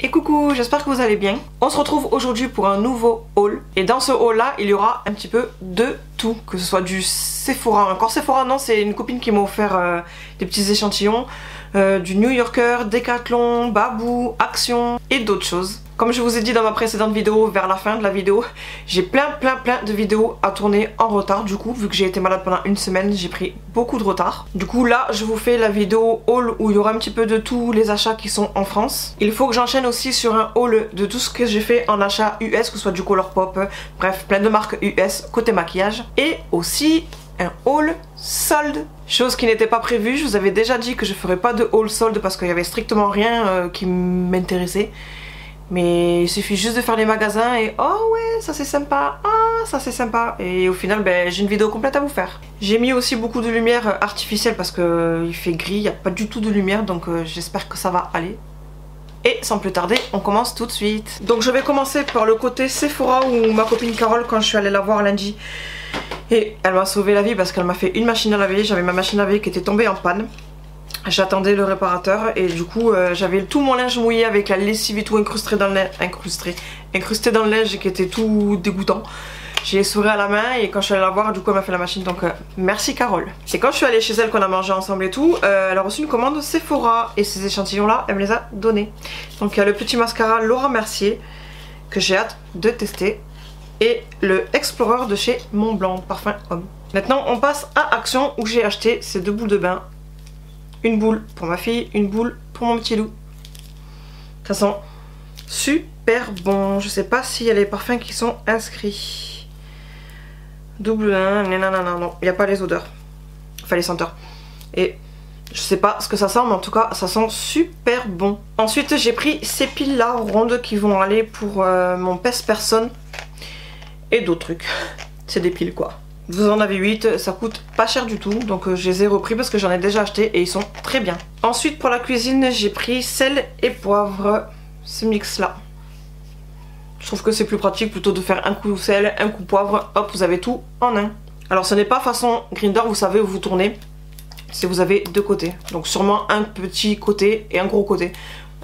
Et coucou, j'espère que vous allez bien. On se retrouve aujourd'hui pour un nouveau haul. Et dans ce haul là, il y aura un petit peu de tout. Que ce soit du Sephora, encore Sephora non, c'est une copine qui m'a offert des petits échantillons. Du New Yorker, Decathlon, Babou, Action et d'autres choses. Comme je vous ai dit dans ma précédente vidéo, vers la fin de la vidéo, j'ai plein de vidéos à tourner en retard. Du coup, vu que j'ai été malade pendant une semaine, j'ai pris beaucoup de retard. Du coup, là, je vous fais la vidéo haul où il y aura un petit peu de tous les achats qui sont en France. Il faut que j'enchaîne aussi sur un haul de tout ce que j'ai fait en achat US, que ce soit du Colourpop, bref, plein de marques US côté maquillage. Et aussi un haul solde, chose qui n'était pas prévue. Je vous avais déjà dit que je ferais pas de haul solde parce qu'il y avait strictement rien qui m'intéressait. Mais il suffit juste de faire les magasins et oh ouais, ça c'est sympa, ah ça c'est sympa. Et au final, ben, j'ai une vidéo complète à vous faire. J'ai mis aussi beaucoup de lumière artificielle parce qu'il fait gris, il n'y a pas du tout de lumière, donc j'espère que ça va aller. Et sans plus tarder, on commence tout de suite. Donc je vais commencer par le côté Sephora où ma copine Carole, quand je suis allée la voir lundi, et elle m'a sauvé la vie parce qu'elle m'a fait une machine à laver. J'avais ma machine à laver qui était tombée en panne. J'attendais le réparateur et du coup j'avais tout mon linge mouillé avec la lessive et tout incrusté dans le neige, incrusté dans le neige et qui était tout dégoûtant. J'ai essoré à la main et quand je suis allée la voir, du coup elle m'a fait la machine, donc merci Carole. Et quand je suis allée chez elle, qu'on a mangé ensemble et tout, elle a reçu une commande Sephora et ces échantillons là elle me les a donnés. Donc il y a le petit mascara Laura Mercier que j'ai hâte de tester et le Explorer de chez Montblanc, parfum homme. Maintenant on passe à Action où j'ai acheté ces deux boules de bain. Une boule pour ma fille, une boule pour mon petit loup. Ça sent super bon. Je sais pas s'il y a les parfums qui sont inscrits. Double 1, non, il n'y a pas les odeurs. Enfin les senteurs. Et je sais pas ce que ça sent, mais en tout cas ça sent super bon. Ensuite j'ai pris ces piles là rondes qui vont aller pour mon pèse-personne. Et d'autres trucs. C'est des piles quoi. Vous en avez 8, ça coûte pas cher du tout, donc je les ai repris parce que j'en ai déjà acheté et ils sont très bien. Ensuite pour la cuisine j'ai pris sel et poivre, ce mix là. Je trouve que c'est plus pratique plutôt de faire un coup sel, un coup poivre, hop vous avez tout en un. Alors ce n'est pas façon Grindr, vous savez où vous tournez, c'est vous avez deux côtés. Donc sûrement un petit côté et un gros côté.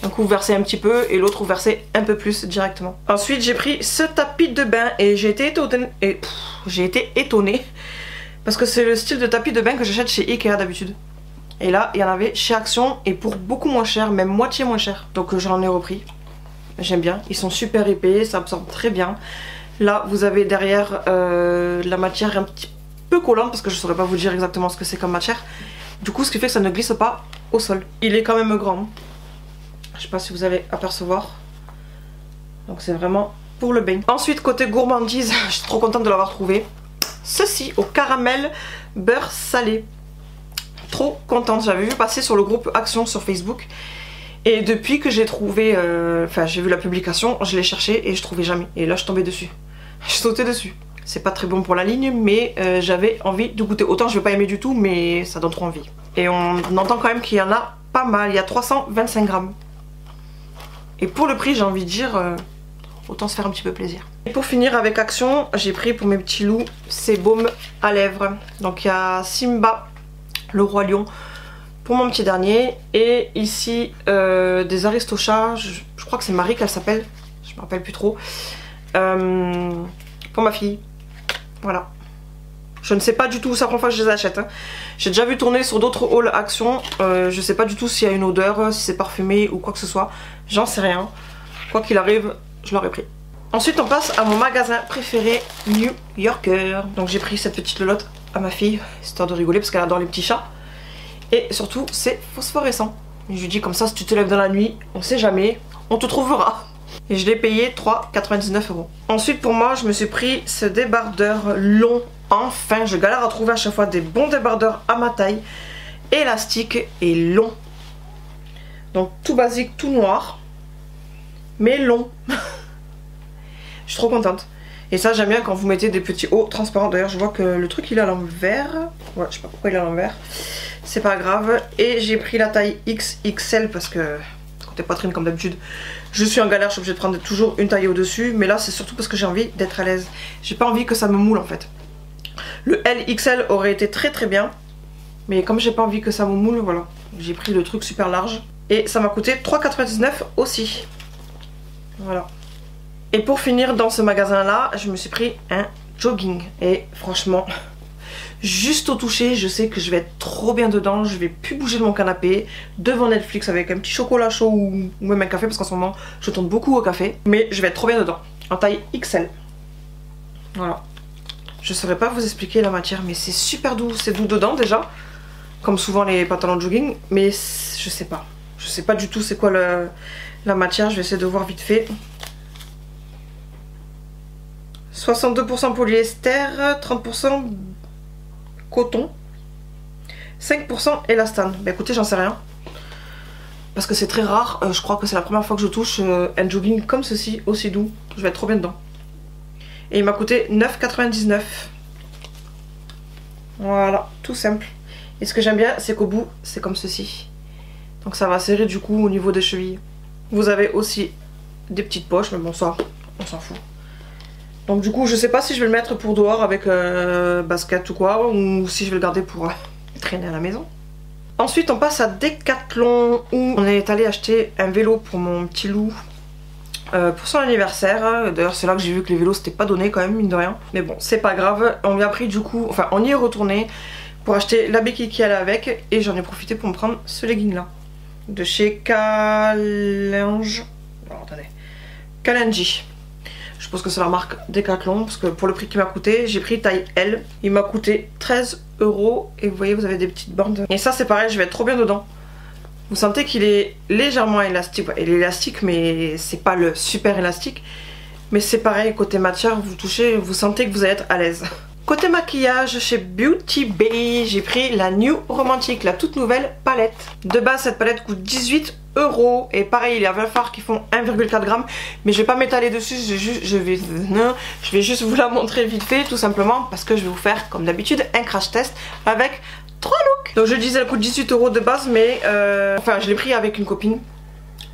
Un coup vous versez un petit peu et l'autre vous versez un peu plus directement. Ensuite j'ai pris ce tapis de bain et j'ai été étonnée parce que c'est le style de tapis de bain que j'achète chez Ikea d'habitude. Et là il y en avait chez Action et pour beaucoup moins cher, même moitié moins cher. Donc j'en ai repris. J'aime bien, ils sont super épais, ça absorbe très bien. Là vous avez derrière la matière un petit peu collante parce que je saurais pas vous dire exactement ce que c'est comme matière. Du coup ce qui fait que ça ne glisse pas au sol. Il est quand même grand. Je sais pas si vous allez apercevoir. Donc c'est vraiment pour le bain. Ensuite côté gourmandise, je suis trop contente de l'avoir trouvé. Ceci au caramel beurre salé. Trop contente, j'avais vu passer sur le groupe Action sur Facebook. Et depuis que j'ai trouvé, enfin j'ai vu la publication, je l'ai cherché et je trouvais jamais. Et là je tombais dessus. Je sautais dessus. C'est pas très bon pour la ligne mais j'avais envie de goûter. Autant je vais pas aimer du tout mais ça donne trop envie. Et on entend quand même qu'il y en a pas mal. Il y a 325 grammes. Et pour le prix j'ai envie de dire autant se faire un petit peu plaisir. Et pour finir avec Action j'ai pris pour mes petits loups ces baumes à lèvres. Donc il y a Simba, le roi lion pour mon petit dernier. Et ici des Aristochats, je crois que c'est Marie qu'elle s'appelle, je me rappelle plus trop, pour ma fille. Voilà. Je ne sais pas du tout, c'est la première fois que je les achète. Hein. J'ai déjà vu tourner sur d'autres hauls Action. Je sais pas du tout s'il y a une odeur, si c'est parfumé ou quoi que ce soit. J'en sais rien. Quoi qu'il arrive, je l'aurais pris. Ensuite, on passe à mon magasin préféré, New Yorker. Donc j'ai pris cette petite lotte à ma fille, histoire de rigoler parce qu'elle adore les petits chats. Et surtout, c'est phosphorescent. Et je lui dis comme ça, si tu te lèves dans la nuit, on sait jamais, on te trouvera. Et je l'ai payé 3,99 €. Ensuite, pour moi, je me suis pris ce débardeur long. Enfin, je galère à trouver à chaque fois des bons débardeurs à ma taille, élastique et long. Donc tout basique, tout noir, mais long. Je suis trop contente. Et ça j'aime bien quand vous mettez des petits hauts transparents. D'ailleurs je vois que le truc il est à l'envers. Ouais, je sais pas pourquoi il est à l'envers. C'est pas grave. Et j'ai pris la taille XXL parce que côté poitrine comme d'habitude je suis en galère, je suis obligée de prendre toujours une taille au dessus. Mais là c'est surtout parce que j'ai envie d'être à l'aise. J'ai pas envie que ça me moule en fait. Le LXL aurait été très bien, mais comme j'ai pas envie que ça me moule, voilà, j'ai pris le truc super large et ça m'a coûté 3,99 € aussi. Voilà. Et pour finir dans ce magasin là, je me suis pris un jogging. Et franchement, juste au toucher, je sais que je vais être trop bien dedans. Je vais plus bouger de mon canapé devant Netflix avec un petit chocolat chaud ou même un café, parce qu'en ce moment je tourne beaucoup au café. Mais je vais être trop bien dedans, en taille XL. Voilà. Je saurais pas vous expliquer la matière, mais c'est super doux. C'est doux dedans déjà, comme souvent les pantalons de jogging. Mais je sais pas. Je sais pas du tout c'est quoi la matière. Je vais essayer de voir vite fait. 62% polyester, 30% coton, 5% élastane. Bah écoutez, j'en sais rien. Parce que c'est très rare. Je crois que c'est la première fois que je touche un jogging comme ceci, aussi doux. Je vais être trop bien dedans. Et il m'a coûté 9,99 €. Voilà, tout simple. Et ce que j'aime bien, c'est qu'au bout, c'est comme ceci. Donc ça va serrer du coup au niveau des chevilles. Vous avez aussi des petites poches, mais bon ça, on s'en fout. Donc du coup, je sais pas si je vais le mettre pour dehors avec basket ou quoi, ou si je vais le garder pour traîner à la maison. Ensuite, on passe à Decathlon, où on est allé acheter un vélo pour mon petit loup pour son anniversaire. D'ailleurs, c'est là que j'ai vu que les vélos c'était pas donné quand même, mine de rien. Mais bon, c'est pas grave. On lui a pris du coup, enfin, on y est retourné pour acheter la béquille qui allait avec, et j'en ai profité pour me prendre ce legging là de chez Kalenji. Alors, attendez, Kalenji. Je pense que c'est la marque Decathlon, parce que pour le prix qu'il m'a coûté, j'ai pris taille L. Il m'a coûté 13 € et vous voyez, vous avez des petites bandes. Et ça c'est pareil, je vais être trop bien dedans. Vous sentez qu'il est légèrement élastique. Ouais, il est élastique, mais c'est pas le super élastique. Mais c'est pareil, côté matière, vous touchez, vous sentez que vous allez être à l'aise. Côté maquillage, chez Beauty Bay, j'ai pris la New Romantic, la toute nouvelle palette. De base, cette palette coûte 18 €. Et pareil, il y a 20 fards qui font 1,4 g. Mais je vais pas m'étaler dessus, je vais juste vous la montrer vite fait, tout simplement parce que je vais vous faire, comme d'habitude, un crash test avec 3 looks. Donc je disais, elle coûte 18 € de base, mais enfin, je l'ai pris avec une copine.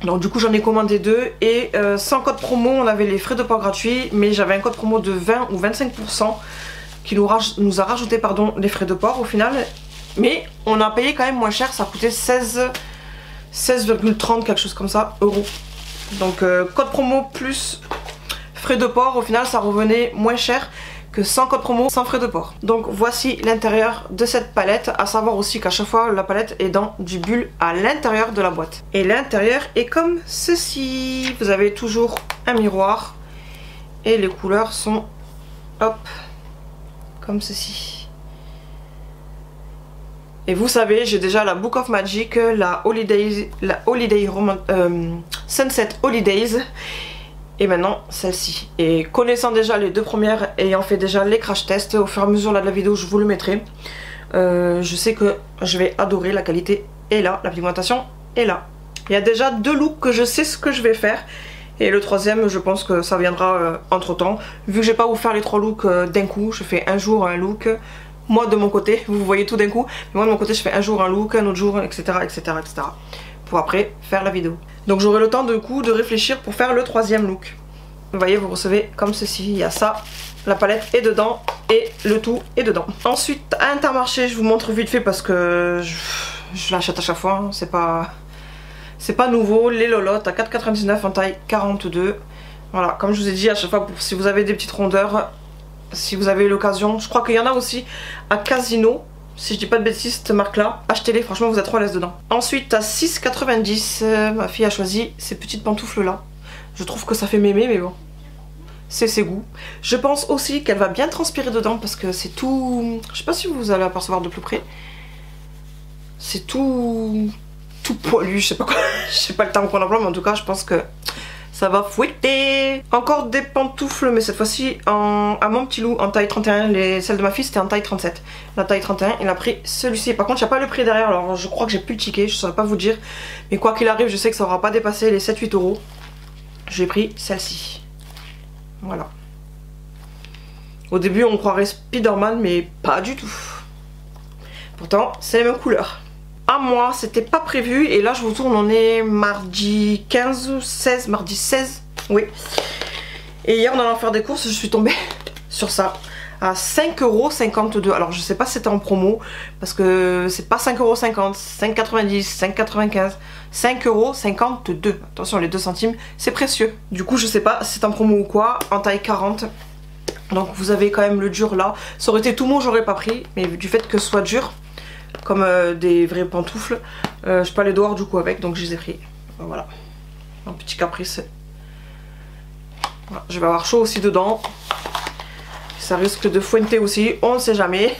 Donc du coup j'en ai commandé 2 et sans code promo on avait les frais de port gratuits, mais j'avais un code promo de 20 ou 25% qui nous a rajouté pardon, les frais de port au final. Mais on a payé quand même moins cher, ça coûtait 16,30 quelque chose comme ça euros. Donc code promo plus frais de port, au final ça revenait moins cher que sans code promo, sans frais de port. Donc voici l'intérieur de cette palette, à savoir aussi qu'à chaque fois la palette est dans du bulle à l'intérieur de la boîte. Et l'intérieur est comme ceci. Vous avez toujours un miroir et les couleurs sont hop comme ceci. Et vous savez, j'ai déjà la Book of Magic, la Sunset Holidays. Et maintenant celle-ci. Et connaissant déjà les deux premières, ayant fait déjà les crash tests, au fur et à mesure là, de la vidéo je vous le mettrai. Je sais que je vais adorer, la qualité est là, la pigmentation est là. Il y a déjà 2 looks que je sais ce que je vais faire. Et le troisième je pense que ça viendra entre temps. Vu que je vais pas vous faire les 3 looks d'un coup, je fais un jour un look. Moi de mon côté, vous voyez tout d'un coup. Mais moi de mon côté je fais un jour un look, un autre jour, etc. etc. etc. Pour après faire la vidéo. Donc j'aurai le temps de coup de réfléchir pour faire le troisième look. Vous voyez, vous recevez comme ceci, il y a ça, la palette est dedans et le tout est dedans. Ensuite à Intermarché, je vous montre vite fait parce que je l'achète à chaque fois, hein. C'est pas nouveau, les lolottes à 4,99 € en taille 42. Voilà, comme je vous ai dit à chaque fois, si vous avez des petites rondeurs, si vous avez l'occasion, je crois qu'il y en a aussi à Casino. Si je dis pas de bêtises, cette marque là, achetez-les, franchement vous êtes trop à l'aise dedans. Ensuite à 6,90 €, ma fille a choisi ces petites pantoufles là. Je trouve que ça fait mémé, mais bon, c'est ses goûts. Je pense aussi qu'elle va bien transpirer dedans parce que c'est tout... Je sais pas si vous allez apercevoir de plus près. C'est tout poilu, je sais pas quoi. Je sais pas le terme qu'on emploie, mais en tout cas je pense que ça va fouetter. Encore des pantoufles, mais cette fois-ci à mon petit loup en taille 31. Celle de ma fille c'était en taille 37. La taille 31, il a pris celui-ci. Par contre il n'y a pas le prix derrière, alors je crois que j'ai plus le ticket, je saurais pas vous dire. Mais quoi qu'il arrive, je sais que ça aura pas dépassé les 7-8 €. J'ai pris celle-ci. Voilà. Au début on croirait Spider-Man, mais pas du tout. Pourtant c'est les mêmes couleurs. À moi c'était pas prévu, et là je vous tourne, on est mardi 15 ou 16, mardi 16, oui. Et hier en allant faire des courses je suis tombée sur ça. à 5,52 €. Alors je sais pas si c'était en promo parce que c'est pas 5,50 €, 5,90 €, 5,95 €, 5,52 €. Attention, les 2 centimes c'est précieux. Du coup je sais pas si c'est en promo ou quoi, en taille 40. Donc vous avez quand même le dur là. Ça aurait été tout mou, j'aurais pas pris, mais du fait que ce soit dur, comme des vraies pantoufles, je peux aller dehors du coup avec, donc je les ai pris. Voilà, un petit caprice. Voilà. Je vais avoir chaud aussi dedans. Ça risque de fouetter aussi, on ne sait jamais.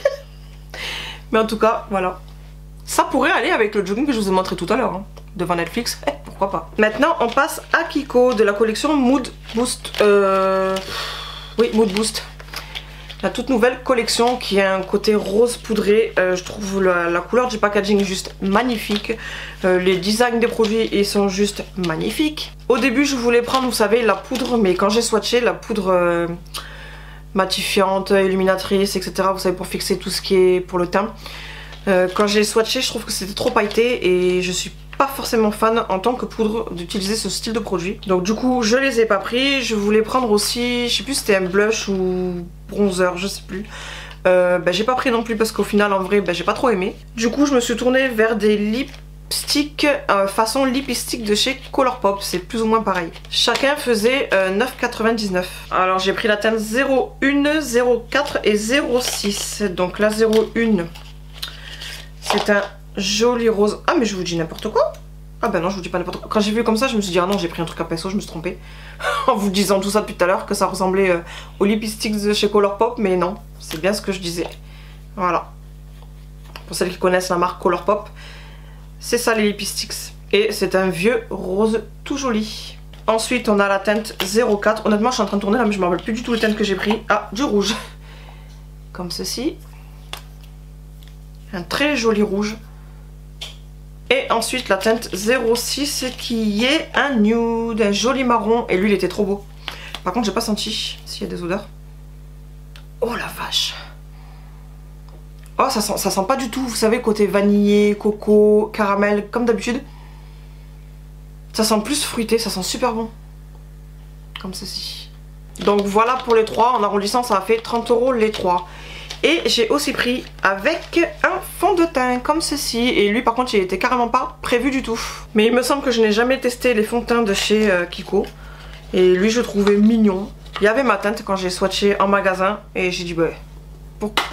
Mais en tout cas, voilà. Ça pourrait aller avec le jogging que je vous ai montré tout à l'heure, hein, devant Netflix, pourquoi pas. Maintenant, on passe à Kiko de la collection Mood Boost. Oui, Mood Boost. La toute nouvelle collection qui a un côté rose poudré. Je trouve la couleur du packaging juste magnifique. Les designs des produits ils sont juste magnifiques. Au début je voulais prendre, vous savez, la poudre, mais quand j'ai swatché la poudre matifiante, illuminatrice, etc. Vous savez, pour fixer tout ce qui est pour le teint. Quand j'ai swatché, je trouve que c'était trop pailleté et je suis pas forcément fan en tant que poudre d'utiliser ce style de produit. Donc du coup je les ai pas pris. Je voulais prendre aussi, je sais plus si c'était un blush ou bronzer, je sais plus. J'ai pas pris non plus parce qu'au final en vrai j'ai pas trop aimé. Du coup je me suis tournée vers des lipsticks façon lipstick de chez Colourpop. C'est plus ou moins pareil. Chacun faisait 9,99 €. Alors j'ai pris la teinte 01, 04 et 06. Donc la 01 c'est un joli rose. Ah mais je vous dis n'importe quoi. Ah bah non, je vous dis pas n'importe quoi. Quand j'ai vu comme ça je me suis dit ah non, j'ai pris un truc à pinceau, je me suis trompée. En vous disant tout ça depuis tout à l'heure, que ça ressemblait aux lipsticks de chez Colourpop. Mais non, c'est bien ce que je disais. Voilà. Pour celles qui connaissent la marque Colourpop, c'est ça les lipsticks. Et c'est un vieux rose tout joli. Ensuite on a la teinte 04. Honnêtement je suis en train de tourner là mais je me rappelle plus du tout les teintes que j'ai pris. Ah, du rouge. Comme ceci. Un très joli rouge. Et ensuite la teinte 06 qui est un nude, un joli marron. Et lui il était trop beau. Par contre j'ai pas senti s'il y a des odeurs. Oh la vache. Oh ça sent pas du tout, vous savez, côté vanillé, coco, caramel, comme d'habitude. Ça sent plus fruité, ça sent super bon. Comme ceci. Donc voilà pour les 3, en arrondissant ça a fait 30 € les 3. Et j'ai aussi pris avec un fond de teint comme ceci. Et lui par contre il était carrément pas prévu du tout. Mais il me semble que je n'ai jamais testé les fonds de teint de chez Kiko. Et lui je trouvais mignon. Il y avait ma teinte quand j'ai swatché en magasin. Et j'ai dit bah pourquoi...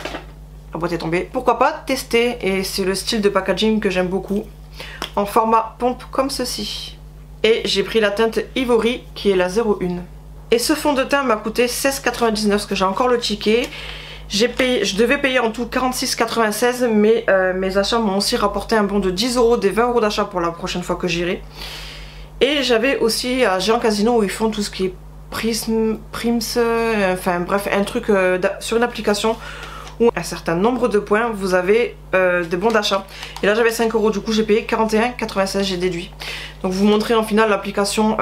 La boîte est tombée. Pourquoi pas tester. Et c'est le style de packaging que j'aime beaucoup. En format pompe comme ceci. Et j'ai pris la teinte Ivory qui est la 01. Et ce fond de teint m'a coûté 16,99 parce que j'ai encore le ticket. Je devais payer en tout 46,96 mais mes achats m'ont aussi rapporté un bon de 10 € des 20 € d'achat pour la prochaine fois que j'irai. Et j'avais aussi à Géant Casino où ils font tout ce qui est Prims, enfin bref un truc sur une application où un certain nombre de points vous avez des bons d'achat. Et là j'avais 5 € du coup j'ai payé 41,96 j'ai déduit. Donc vous montrez en final l'application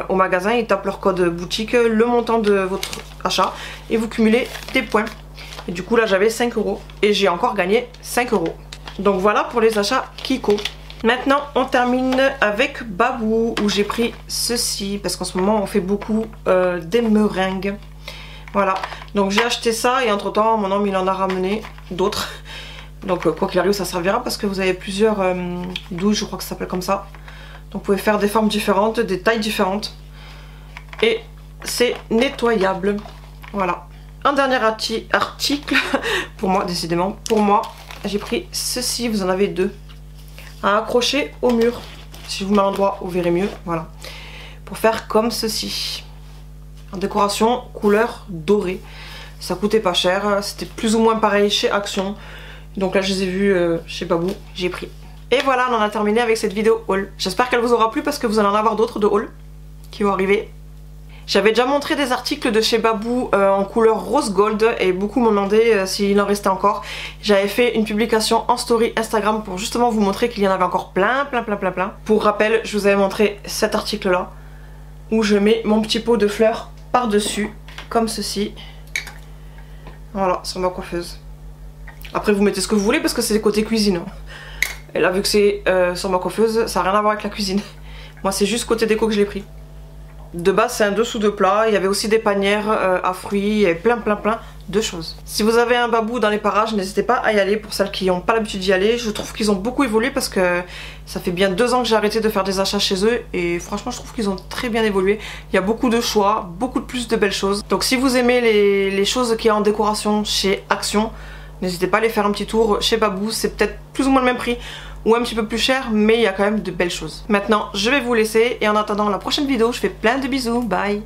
au magasin, ils tapent leur code boutique, le montant de votre achat et vous cumulez des points. Et du coup là j'avais 5 € et j'ai encore gagné 5 €. Donc voilà pour les achats Kiko. Maintenant on termine avec Babou où j'ai pris ceci parce qu'en ce moment on fait beaucoup des meringues. Voilà, donc j'ai acheté ça et entre temps mon homme il en a ramené d'autres. Donc quoi qu'il arrive ça servira parce que vous avez plusieurs douilles, je crois que ça s'appelle comme ça. Donc vous pouvez faire des formes différentes, des tailles différentes. Et c'est nettoyable. Voilà. Un dernier article, pour moi décidément, pour moi, j'ai pris ceci, vous en avez 2, à accrocher au mur. Si je vous mets à l'endroit, vous verrez mieux, voilà. Pour faire comme ceci. En décoration, couleur dorée. Ça coûtait pas cher, c'était plus ou moins pareil chez Action. Donc là je les ai vus chez Babou, j'ai pris. Et voilà, on en a terminé avec cette vidéo haul. J'espère qu'elle vous aura plu parce que vous allez en avoir d'autres de haul qui vont arriver. J'avais déjà montré des articles de chez Babou en couleur rose gold et beaucoup m'ont demandé s'il en restait encore. J'avais fait une publication en story Instagram pour justement vous montrer qu'il y en avait encore plein. Pour rappel, je vous avais montré cet article là où je mets mon petit pot de fleurs par-dessus comme ceci. Voilà, sur ma coiffeuse. Après vous mettez ce que vous voulez parce que c'est côté cuisine. Et là vu que c'est sur ma coiffeuse, ça n'a rien à voir avec la cuisine. Moi c'est juste côté déco que je l'ai pris. De base c'est un dessous de plat, il y avait aussi des panières à fruits, il y avait plein de choses. Si vous avez un babou dans les parages, n'hésitez pas à y aller pour celles qui n'ont pas l'habitude d'y aller. Je trouve qu'ils ont beaucoup évolué parce que ça fait bien 2 ans que j'ai arrêté de faire des achats chez eux et franchement je trouve qu'ils ont très bien évolué. Il y a beaucoup de choix, beaucoup de plus de belles choses. Donc si vous aimez les choses qu'il y a en décoration chez Action, n'hésitez pas à aller faire un petit tour chez Babou. C'est peut-être plus ou moins le même prix ou un petit peu plus cher, mais il y a quand même de belles choses. Maintenant je vais vous laisser et en attendant la prochaine vidéo, je fais plein de bisous, bye.